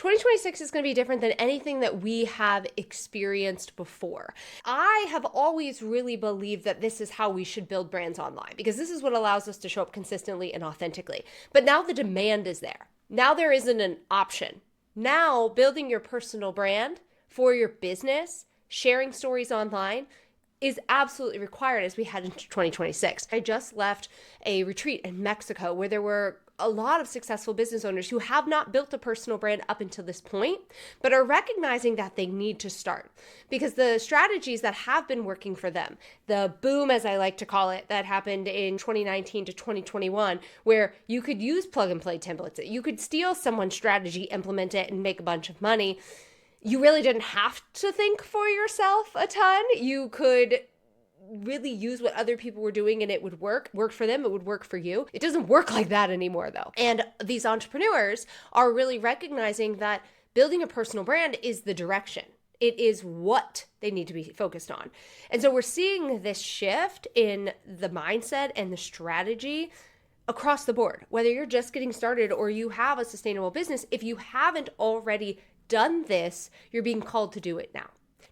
2026 is going to be different than anything that we have experienced before. I have always really believed that this is how we should build brands online because this is what allows us to show up consistently and authentically. But now the demand is there. Now there isn't an option. Now building your personal brand for your business, sharing stories online is absolutely required as we head into 2026. I just left a retreat in Mexico where there were a lot of successful business owners who have not built a personal brand up until this point, but are recognizing that they need to start because the strategies that have been working for them, the boom, as I like to call it, that happened in 2019 to 2021, where you could use plug and play templates, you could steal someone's strategy, implement it, and make a bunch of money. You really didn't have to think for yourself a ton. You could really use what other people were doing and it would work for them, it would work for you. It doesn't work like that anymore though. And these entrepreneurs are really recognizing that building a personal brand is the direction. It is what they need to be focused on. And so we're seeing this shift in the mindset and the strategy across the board. Whether you're just getting started or you have a sustainable business, if you haven't already done this, you're being called to do it now.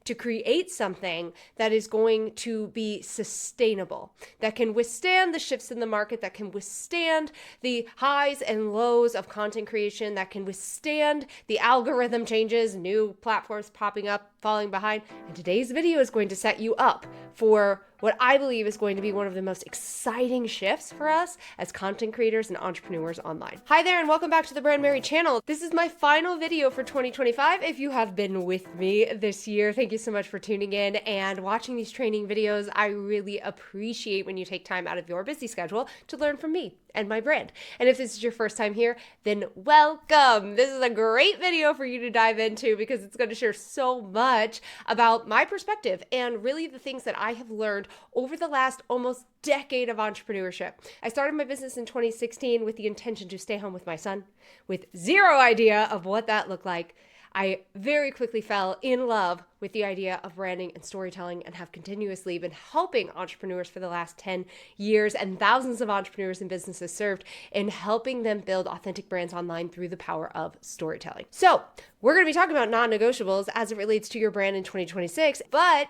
To create something that is going to be sustainable, that can withstand the shifts in the market, that can withstand the highs and lows of content creation, that can withstand the algorithm changes, new platforms popping up, falling behind. And today's video is going to set you up for what I believe is going to be one of the most exciting shifts for us as content creators and entrepreneurs online. Hi there, and welcome back to the Brand Mary channel. This is my final video for 2025. If you have been with me this year, thank you so much for tuning in and watching these training videos. I really appreciate when you take time out of your busy schedule to learn from me and my brand. And if this is your first time here, then welcome. This is a great video for you to dive into because it's going to share so much about my perspective and really the things that I have learned over the last almost decade of entrepreneurship. I started my business in 2016 with the intention to stay home with my son, with zero idea of what that looked like. I very quickly fell in love with the idea of branding and storytelling and have continuously been helping entrepreneurs for the last 10 years and thousands of entrepreneurs and businesses served in helping them build authentic brands online through the power of storytelling. So we're going to be talking about non-negotiables as it relates to your brand in 2026. But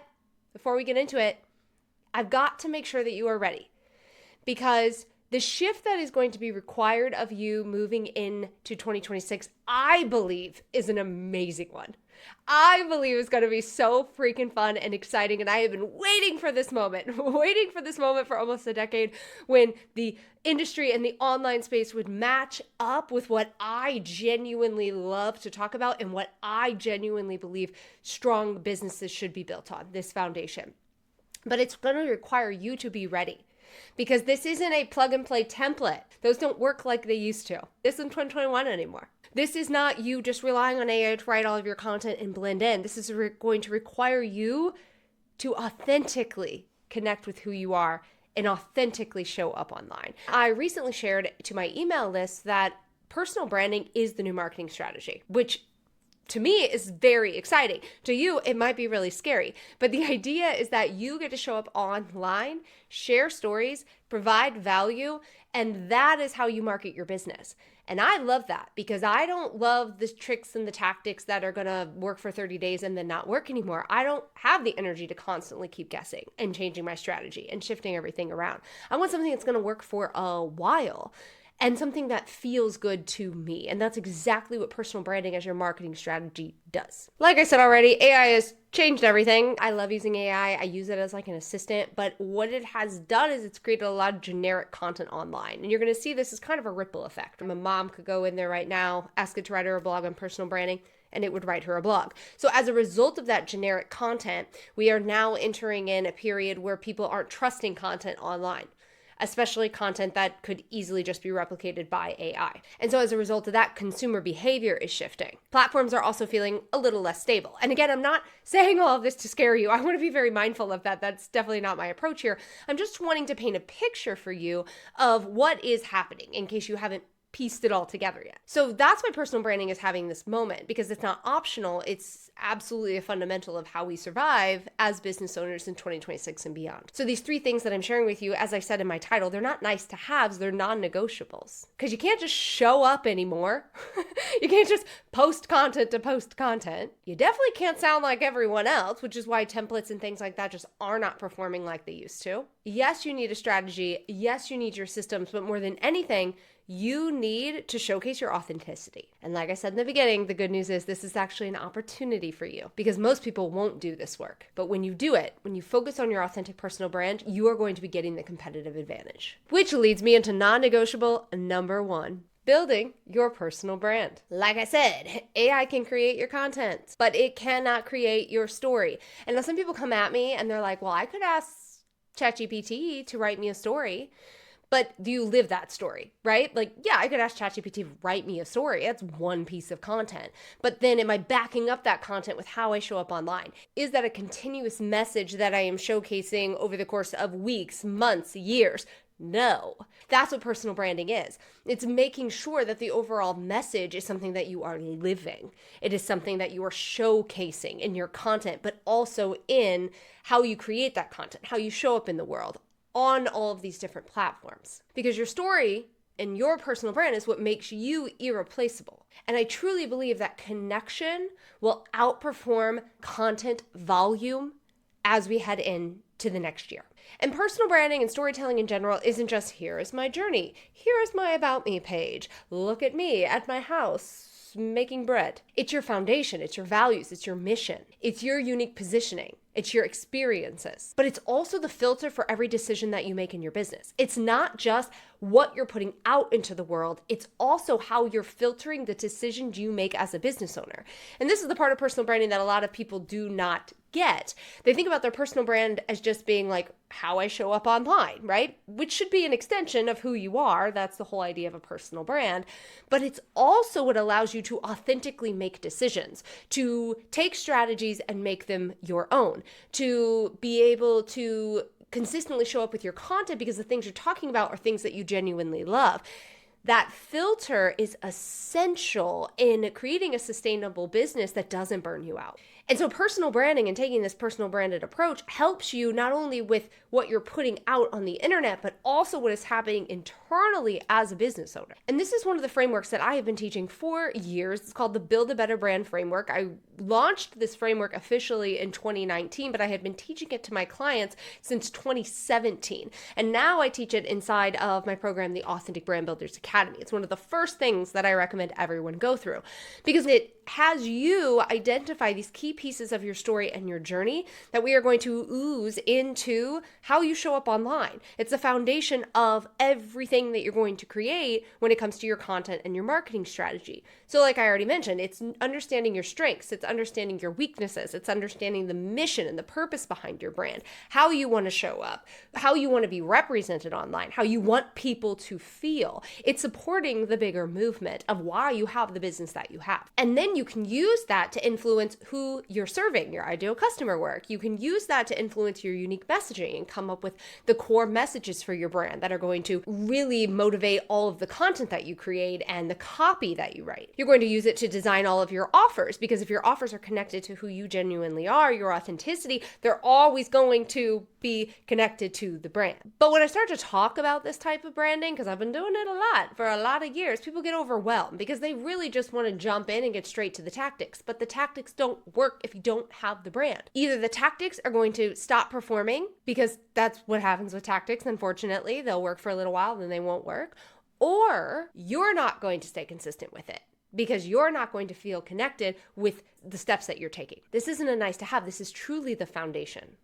before we get into it, I've got to make sure that you are ready because the shift that is going to be required of you moving into 2026, I believe, is an amazing one. I believe it's going to be so freaking fun and exciting. And I have been waiting for this moment, for almost a decade when the industry and the online space would match up with what I genuinely love to talk about and what I genuinely believe strong businesses should be built on, this foundation. But it's going to require you to be ready. Because this isn't a plug and play template. Those don't work like they used to. This isn't 2021 anymore. This is not you just relying on AI to write all of your content and blend in. This is going to require you to authentically connect with who you are and authentically show up online. I recently shared to my email list that personal branding is the new marketing strategy, which to me is very exciting. To you, it might be really scary. But the idea is that you get to show up online, share stories, provide value, and that is how you market your business. And I love that because I don't love the tricks and the tactics that are going to work for 30 days and then not work anymore. I don't have the energy to constantly keep guessing and changing my strategy and shifting everything around. I want something that's going to work for a while. And something that feels good to me. And that's exactly what personal branding as your marketing strategy does. Like I said already, AI has changed everything. I love using AI. I use it as like an assistant. But what it has done is it's created a lot of generic content online. And you're going to see this as kind of a ripple effect. My mom could go in there right now, ask it to write her a blog on personal branding, and it would write her a blog. So as a result of that generic content, we are now entering in a period where people aren't trusting content online, especially content that could easily just be replicated by AI. And so as a result of that, consumer behavior is shifting. Platforms are also feeling a little less stable. And again, I'm not saying all of this to scare you. I want to be very mindful of that. That's definitely not my approach here. I'm just wanting to paint a picture for you of what is happening in case you haven't pieced it all together yet. So that's why personal branding is having this moment, because it's not optional. It's absolutely a fundamental of how we survive as business owners in 2026 and beyond. So these three things that I'm sharing with you, as I said in my title, they're not nice to haves, they're non-negotiables. Because you can't just show up anymore. You can't just post content to post content. You definitely can't sound like everyone else, which is why templates and things like that just are not performing like they used to. Yes, you need a strategy. Yes, you need your systems, but more than anything, you need to showcase your authenticity. And like I said in the beginning, the good news is this is actually an opportunity for you, because most people won't do this work. But when you do it, when you focus on your authentic personal brand, you are going to be getting the competitive advantage. Which leads me into non-negotiable number 1. Building your personal brand. Like I said, AI can create your content, but it cannot create your story. And now some people come at me and they're like, well, I could ask ChatGPT to write me a story. But do you live that story, right? Like, yeah, I could ask ChatGPT to write me a story. That's one piece of content. But then am I backing up that content with how I show up online? Is that a continuous message that I am showcasing over the course of weeks, months, years? No. That's what personal branding is. It's making sure that the overall message is something that you are living. It is something that you are showcasing in your content, but also in how you create that content, how you show up in the world, on all of these different platforms. Because your story and your personal brand is what makes you irreplaceable. And I truly believe that connection will outperform content volume as we head into the next year. And personal branding and storytelling in general isn't just, here is my journey, here is my About Me page, look at me at my house making bread. It's your foundation, it's your values, it's your mission, it's your unique positioning. It's your experiences, but it's also the filter for every decision that you make in your business. It's not just what you're putting out into the world. It's also how you're filtering the decisions you make as a business owner. And this is the part of personal branding that a lot of people do not get. They think about their personal brand as just being like how I show up online, right? Which should be an extension of who you are. That's the whole idea of a personal brand. But it's also what allows you to authentically make decisions, to take strategies and make them your own, to be able to consistently show up with your content because the things you're talking about are things that you genuinely love. That filter is essential in creating a sustainable business that doesn't burn you out. And so personal branding and taking this personal branded approach helps you not only with what you're putting out on the internet, but also what is happening internally as a business owner. And this is one of the frameworks that I have been teaching for years. It's called the Build a Better Brand Framework. I launched this framework officially in 2019, but I had been teaching it to my clients since 2017. And now I teach it inside of my program, the Authentic Brand Builders Academy. It's one of the first things that I recommend everyone go through because it has you identify these key pieces of your story and your journey that we are going to ooze into how you show up online. It's the foundation of everything that you're going to create when it comes to your content and your marketing strategy. So like I already mentioned, it's understanding your strengths, it's understanding your weaknesses, it's understanding the mission and the purpose behind your brand, how you want to show up, how you want to be represented online, how you want people to feel. It's supporting the bigger movement of why you have the business that you have. And then you can use that to influence who you're serving, your ideal customer work. You can use that to influence your unique messaging and come up with the core messages for your brand that are going to really motivate all of the content that you create and the copy that you write. You're going to use it to design all of your offers because if your offers are connected to who you genuinely are, your authenticity, they're always going to be connected to the brand. But when I start to talk about this type of branding, because I've been doing it a lot for a lot of years, people get overwhelmed because they really just want to jump in and get straight to the tactics. But the tactics don't work if you don't have the brand. Either the tactics are going to stop performing because that's what happens with tactics. Unfortunately, they'll work for a little while, then they won't work. Or you're not going to stay consistent with it because you're not going to feel connected with the steps that you're taking. This isn't a nice to have. This is truly the foundation.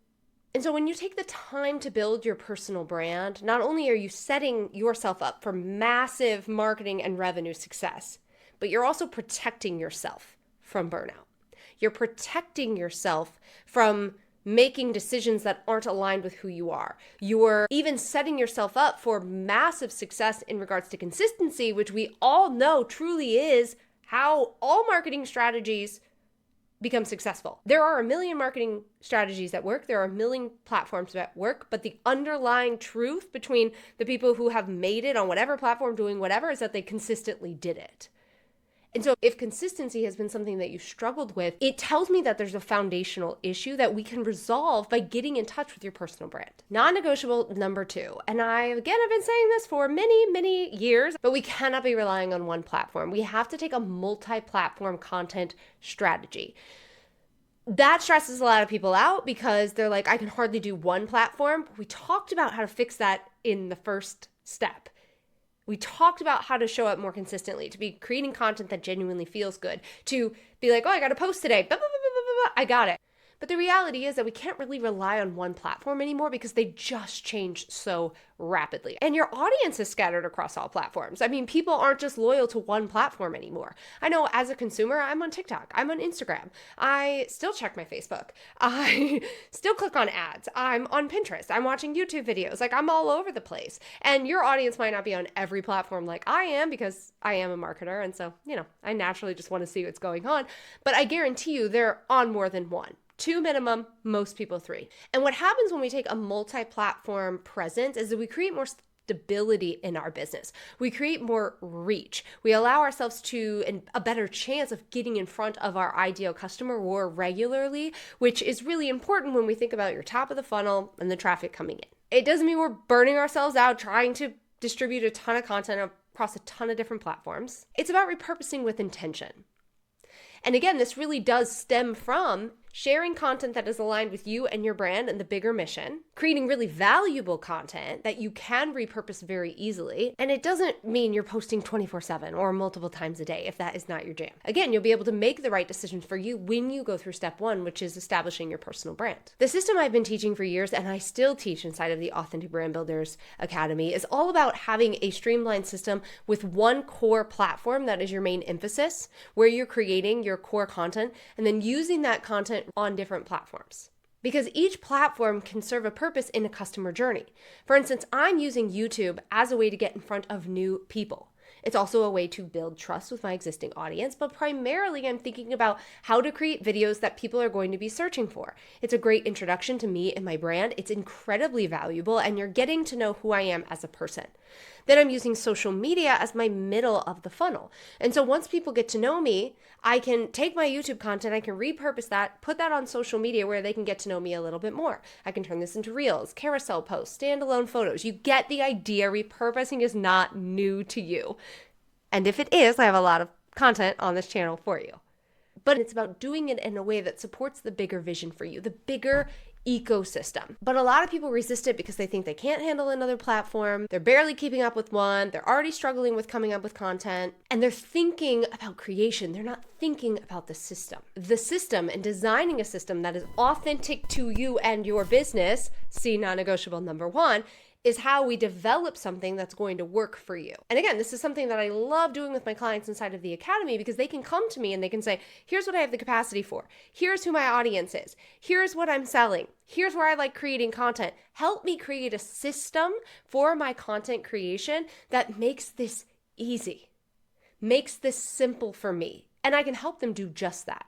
And so when you take the time to build your personal brand, not only are you setting yourself up for massive marketing and revenue success, but you're also protecting yourself from burnout. You're protecting yourself from making decisions that aren't aligned with who you are. You're even setting yourself up for massive success in regards to consistency, which we all know truly is how all marketing strategies become successful. There are a million marketing strategies that work. There are a million platforms that work, but the underlying truth between the people who have made it on whatever platform doing whatever is that they consistently did it. And so if consistency has been something that you struggled with, it tells me that there's a foundational issue that we can resolve by getting in touch with your personal brand. Non-negotiable number 2. And I've been saying this for many, many years, but we cannot be relying on one platform. We have to take a multi-platform content strategy. That stresses a lot of people out because they're like, I can hardly do one platform. We talked about how to fix that in the first step. We talked about how to show up more consistently, to be creating content that genuinely feels good, to be like, oh, I got to post today. Blah, blah, blah, blah, blah, I got it. But the reality is that we can't really rely on one platform anymore because they just change so rapidly. And your audience is scattered across all platforms. I mean, people aren't just loyal to one platform anymore. I know as a consumer, I'm on TikTok, I'm on Instagram. I still check my Facebook. I still click on ads. I'm on Pinterest. I'm watching YouTube videos. Like, I'm all over the place. And your audience might not be on every platform like I am because I am a marketer. And so, I naturally just want to see what's going on. But I guarantee you they're on more than one. 2 minimum, most people 3. And what happens when we take a multi-platform presence is that we create more stability in our business. We create more reach. We allow ourselves to a better chance of getting in front of our ideal customer more regularly, which is really important when we think about your top of the funnel and the traffic coming in. It doesn't mean we're burning ourselves out trying to distribute a ton of content across a ton of different platforms. It's about repurposing with intention. And again, this really does stem from sharing content that is aligned with you and your brand and the bigger mission, creating really valuable content that you can repurpose very easily. And it doesn't mean you're posting 24/7 or multiple times a day if that is not your jam. Again, you'll be able to make the right decisions for you when you go through step 1, which is establishing your personal brand. The system I've been teaching for years, and I still teach inside of the Authentic Brand Builders Academy, is all about having a streamlined system with one core platform that is your main emphasis, where you're creating your core content and then using that content on different platforms. Because each platform can serve a purpose in a customer journey. For instance, I'm using YouTube as a way to get in front of new people. It's also a way to build trust with my existing audience, but primarily I'm thinking about how to create videos that people are going to be searching for. It's a great introduction to me and my brand. It's incredibly valuable, and you're getting to know who I am as a person. Then I'm using social media as my middle of the funnel. And so once people get to know me, I can take my YouTube content, I can repurpose that, put that on social media where they can get to know me a little bit more. I can turn this into reels, carousel posts, standalone photos. You get the idea. Repurposing is not new to you. And if it is, I have a lot of content on this channel for you. But it's about doing it in a way that supports the bigger vision for you, the bigger ecosystem. But a lot of people resist it because they think they can't handle another platform. They're barely keeping up with one. They're already struggling with coming up with content. And they're thinking about creation. They're not thinking about the system. The system and designing a system that is authentic to you and your business, see non-negotiable number 1, is how we develop something that's going to work for you. And again, this is something that I love doing with my clients inside of the academy because they can come to me and they can say, here's what I have the capacity for. Here's who my audience is. Here's what I'm selling. Here's where I like creating content. Help me create a system for my content creation that makes this easy, makes this simple for me. And I can help them do just that.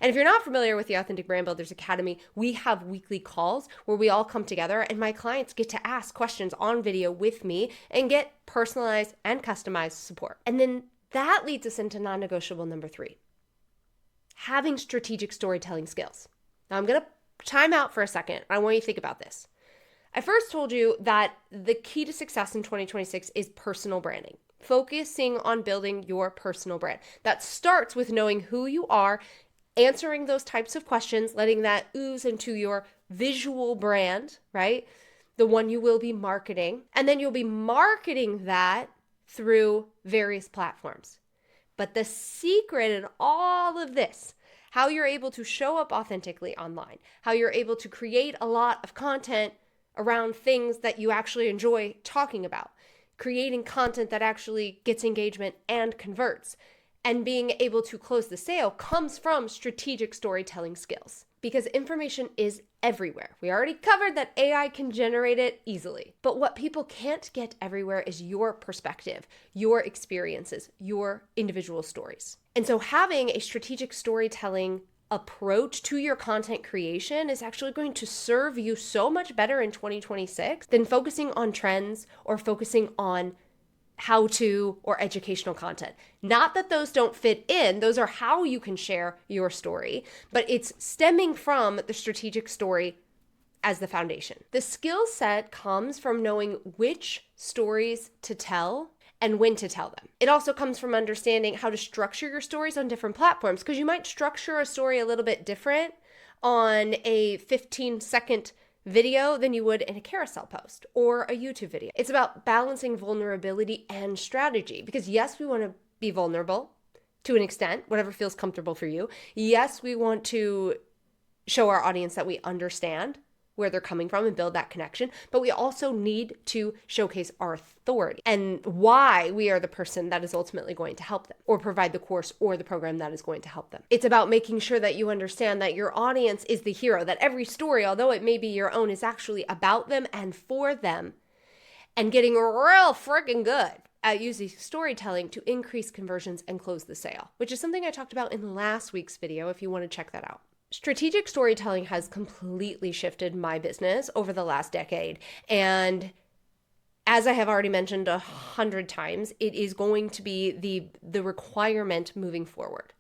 And if you're not familiar with the Authentic Brand Builders Academy, we have weekly calls where we all come together and my clients get to ask questions on video with me and get personalized and customized support. And then that leads us into non-negotiable number 3, having strategic storytelling skills. Now I'm going to time out for a second. I want you to think about this. I first told you that the key to success in 2026 is personal branding. Focusing on building your personal brand. That starts with knowing who you are, answering those types of questions, letting that ooze into your visual brand, right? The one you will be marketing. And then you'll be marketing that through various platforms. But the secret in all of this, how you're able to show up authentically online, how you're able to create a lot of content around things that you actually enjoy talking about, creating content that actually gets engagement and converts, and being able to close the sale comes from strategic storytelling skills. Because information is everywhere. We already covered that AI can generate it easily. But what people can't get everywhere is your perspective, your experiences, your individual stories. And so having a strategic storytelling approach to your content creation is actually going to serve you so much better in 2026 than focusing on trends or focusing on how-to or educational content. Not that those don't fit in, those are how you can share your story, but it's stemming from the strategic story as the foundation. The skill set comes from knowing which stories to tell and when to tell them. It also comes from understanding how to structure your stories on different platforms, because you might structure a story a little bit different on a 15-second video than you would in a carousel post or a YouTube video. It's about balancing vulnerability and strategy, because yes, we want to be vulnerable to an extent, whatever feels comfortable for you. Yes, we want to show our audience that we understand where they're coming from and build that connection, but we also need to showcase our authority and why we are the person that is ultimately going to help them or provide the course or the program that is going to help them. It's about making sure that you understand that your audience is the hero, that every story, although it may be your own, is actually about them and for them, and getting real freaking good at using storytelling to increase conversions and close the sale, which is something I talked about in last week's video if you want to check that out. Strategic storytelling has completely shifted my business over the last decade. And as I have already mentioned 100 times, it is going to be the requirement moving forward.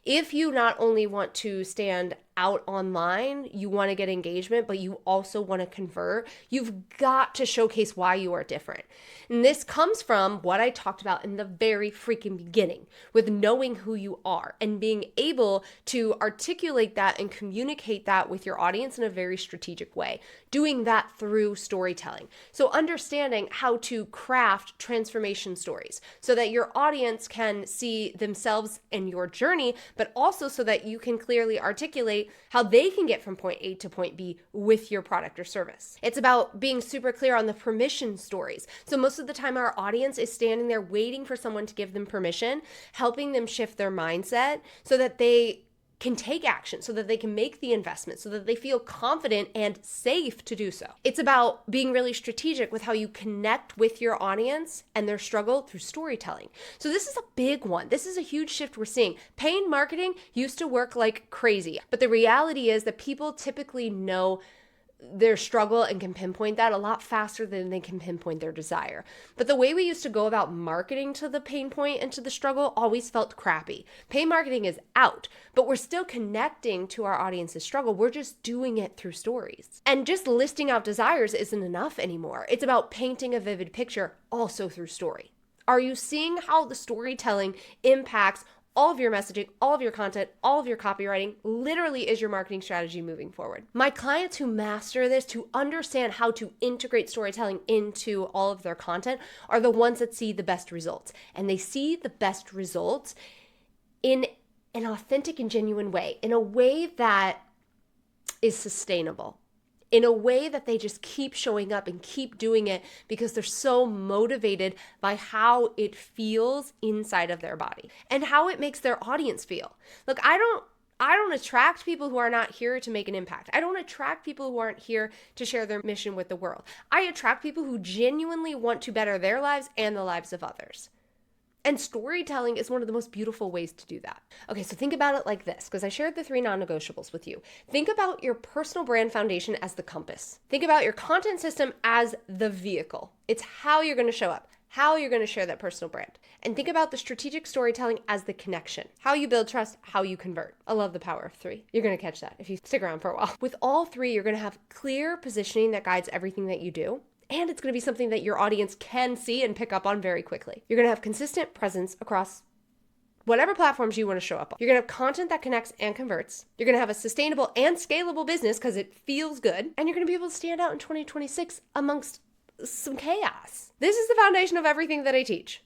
If you not only want to stand out online, you want to get engagement, but you also want to convert, you've got to showcase why you are different. And this comes from what I talked about in the very freaking beginning, with knowing who you are and being able to articulate that and communicate that with your audience in a very strategic way, doing that through storytelling. So understanding how to craft transformation stories so that your audience can see themselves in your journey, but also so that you can clearly articulate how they can get from point A to point B with your product or service. It's about being super clear on the permission stories. So most of the time our audience is standing there waiting for someone to give them permission, helping them shift their mindset so that they can take action, so that they can make the investment, so that they feel confident and safe to do so. It's about being really strategic with how you connect with your audience and their struggle through storytelling. So this is a big one. This is a huge shift we're seeing. Paid marketing used to work like crazy, but the reality is that people typically know their struggle and can pinpoint that a lot faster than they can pinpoint their desire. But the way we used to go about marketing to the pain point and to the struggle always felt crappy. Paid marketing is out, but we're still connecting to our audience's struggle. We're just doing it through stories. And just listing out desires isn't enough anymore. It's about painting a vivid picture also through story. Are you seeing how the storytelling impacts all of your messaging, all of your content, all of your copywriting, literally is your marketing strategy moving forward? My clients who master this, to understand how to integrate storytelling into all of their content, are the ones that see the best results. And they see the best results in an authentic and genuine way, in a way that is sustainable, in a way that they just keep showing up and keep doing it because they're so motivated by how it feels inside of their body and how it makes their audience feel. Look, I don't attract people who are not here to make an impact. I don't attract people who aren't here to share their mission with the world. I attract people who genuinely want to better their lives and the lives of others. And storytelling is one of the most beautiful ways to do that. Okay, so think about it like this, because I shared the 3 non-negotiables with you. Think about your personal brand foundation as the compass. Think about your content system as the vehicle. It's how you're going to show up, how you're going to share that personal brand. And think about the strategic storytelling as the connection, how you build trust, how you convert. I love the power of 3. You're going to catch that if you stick around for a while. With all 3, you're going to have clear positioning that guides everything that you do. And it's going to be something that your audience can see and pick up on very quickly. You're going to have consistent presence across whatever platforms you want to show up on. You're going to have content that connects and converts. You're going to have a sustainable and scalable business because it feels good. And you're going to be able to stand out in 2026 amongst some chaos. This is the foundation of everything that I teach.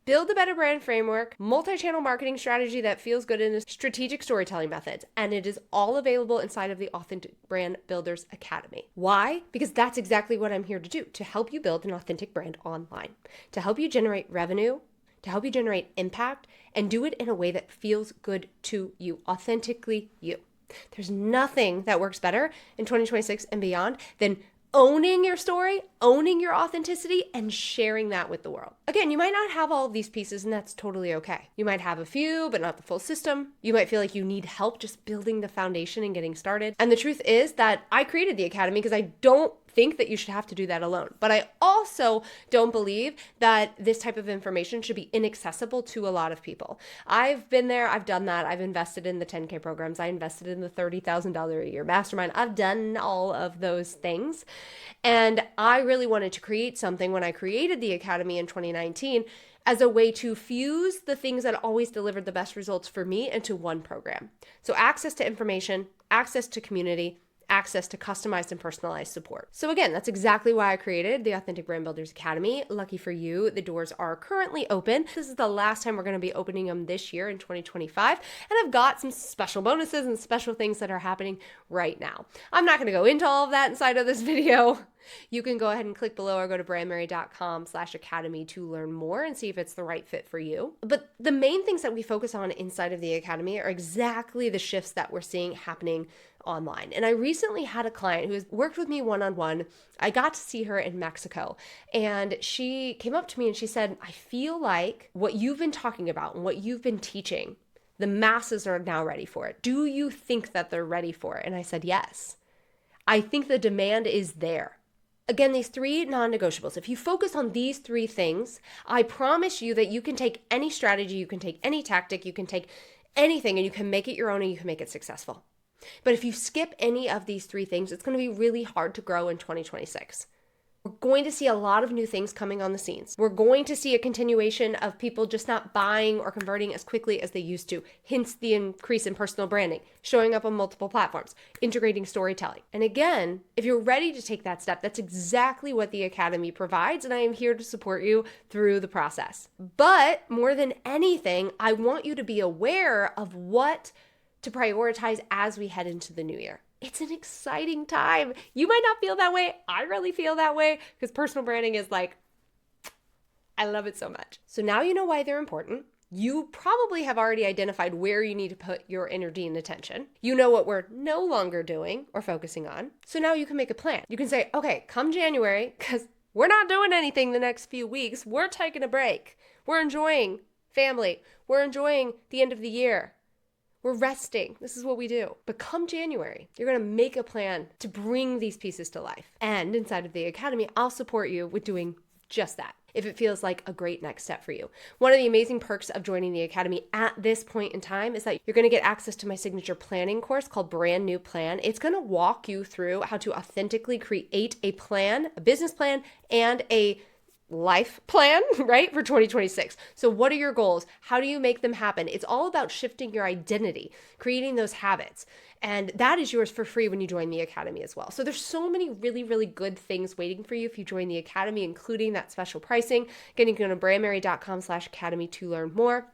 Build a better brand framework, multi-channel marketing strategy that feels good, in a strategic storytelling methods. And it is all available inside of the Authentic Brand Builders Academy. Why? Because that's exactly what I'm here to do, to help you build an authentic brand online, to help you generate revenue, to help you generate impact, and do it in a way that feels good to you, authentically you. There's nothing that works better in 2026 and beyond than owning your story, owning your authenticity, and sharing that with the world. Again, you might not have all of these pieces, and that's totally okay. You might have a few, but not the full system. You might feel like you need help just building the foundation and getting started. And the truth is that I created the Academy because I don't think that you should have to do that alone. But I also don't believe that this type of information should be inaccessible to a lot of people. I've been there, I've done that. I've invested in the 10K programs. I invested in the $30,000 a year mastermind. I've done all of those things. And I really wanted to create something when I created the Academy in 2019 as a way to fuse the things that always delivered the best results for me into one program. So access to information, access to community, access to customized and personalized support. So again, that's exactly why I created the Authentic Brand Builders Academy. Lucky for you, the doors are currently open. This is the last time we're going to be opening them this year in 2025. And I've got some special bonuses and special things that are happening right now. I'm not going to go into all of that inside of this video. You can go ahead and click below or go to brandmary.com/academy to learn more and see if it's the right fit for you. But the main things that we focus on inside of the Academy are exactly the shifts that we're seeing happening online. And I recently had a client who has worked with me one-on-one. I got to see her in Mexico, and she came up to me and she said, I feel like what you've been talking about and what you've been teaching, the masses are now ready for it. Do you think that they're ready for it? And I said, yes. I think the demand is there. Again, these 3 non-negotiables, if you focus on these 3 things, I promise you that you can take any strategy, you can take any tactic, you can take anything, and you can make it your own and you can make it successful. But if you skip any of these 3 things, it's going to be really hard to grow in 2026. We're going to see a lot of new things coming on the scenes. We're going to see a continuation of people just not buying or converting as quickly as they used to. Hence the increase in personal branding, showing up on multiple platforms, integrating storytelling. And again, if you're ready to take that step, that's exactly what the Academy provides, and I am here to support you through the process. But more than anything, I want you to be aware of what to prioritize as we head into the new year. It's an exciting time. You might not feel that way. I really feel that way because personal branding is like, I love it so much. So now you know why they're important. You probably have already identified where you need to put your energy and attention. You know what we're no longer doing or focusing on. So now you can make a plan. You can say, okay, come January, because we're not doing anything the next few weeks. We're taking a break. We're enjoying family. We're enjoying the end of the year. We're resting. This is what we do. But come January, you're going to make a plan to bring these pieces to life. And inside of the Academy, I'll support you with doing just that, if it feels like a great next step for you. One of the amazing perks of joining the Academy at this point in time is that you're going to get access to my signature planning course called Brand New Plan. It's going to walk you through how to authentically create a plan, a business plan, and a life plan, right, for 2026. So what are your goals? How do you make them happen? It's all about shifting your identity, creating those habits. And that is yours for free when you join the Academy as well. So there's so many really, really good things waiting for you if you join the Academy, including that special pricing. Again, you can go to brandmary.com/academy to learn more.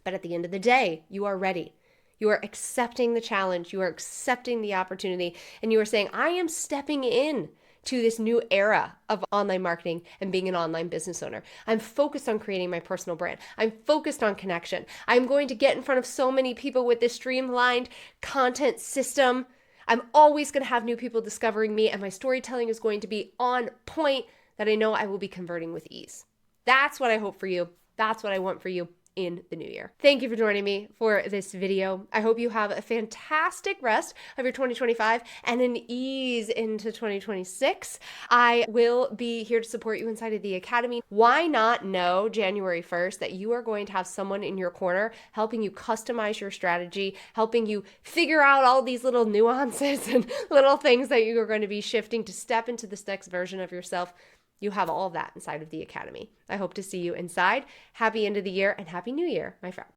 But at the end of the day, you are ready. You are accepting the challenge. You are accepting the opportunity. And you are saying, I am stepping in to this new era of online marketing and being an online business owner. I'm focused on creating my personal brand. I'm focused on connection. I'm going to get in front of so many people with this streamlined content system. I'm always going to have new people discovering me, and my storytelling is going to be on point that I know I will be converting with ease. That's what I hope for you. That's what I want for you in the new year. Thank you for joining me for this video. I hope you have a fantastic rest of your 2025 and an ease into 2026. I will be here to support you inside of the Academy. Why not know January 1st that you are going to have someone in your corner helping you customize your strategy, helping you figure out all these little nuances and little things that you are going to be shifting to step into this next version of yourself. You have all of that inside of the Academy. I hope to see you inside. Happy end of the year and Happy New Year, my friend.